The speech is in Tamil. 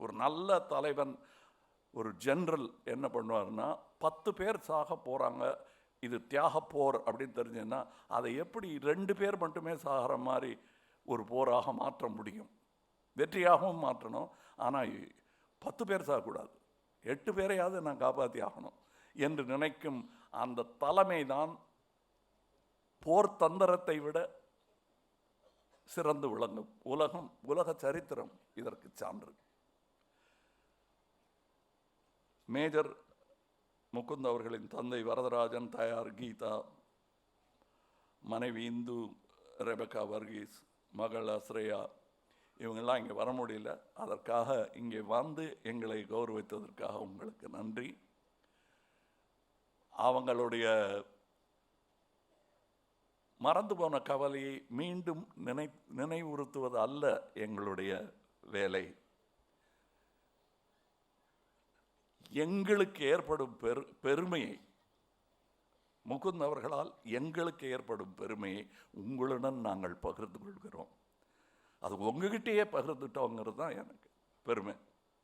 ஒரு நல்ல தலைவன், ஒரு ஜெனரல் என்ன பண்ணுவார்னா, 10 பேர் சாக போகிறாங்க, இது தியாக போர் அப்படின்னு தெரிஞ்சுன்னா அதை எப்படி 2 பேர் மட்டுமே சாகிற மாதிரி ஒரு போராக மாற்ற முடியும்? வெற்றியாகவும் மாற்றணும். ஆனால் 10 பேர் சாகக்கூடாது, 8 பேரையாவது நான் காப்பாற்றி ஆகணும் என்று நினைக்கும் அந்த தலைமை தான் போர் தந்திரத்தை விட சிறந்து விளங்கும். உலக சரித்திரம் இதற்கு சான்று. மேஜர் முகுந்த் அவர்களின் தந்தை வரதராஜன், தாயார் கீதா, மனைவி இந்து ரெபக்கா வர்கீஸ், மகள் அஸ்ரேயா, இவங்கெல்லாம் இங்கே வர முடியல. அதற்காக இங்கே வந்து எங்களை கௌரவித்ததற்காக உங்களுக்கு நன்றி. அவங்களுடைய மறந்து போன கவலையை மீண்டும் நினைவுறுத்துவது அல்ல எங்களுடைய வேலை. எங்களுக்கு ஏற்படும் பெருமையை, முகுந்த் அவர்களால் எங்களுக்கு ஏற்படும் பெருமையை உங்களுடன் நாங்கள் பகிர்ந்து கொள்கிறோம். அது உங்ககிட்டயே பகிர்ந்துட்டோங்கிறது தான் எனக்கு பெருமை.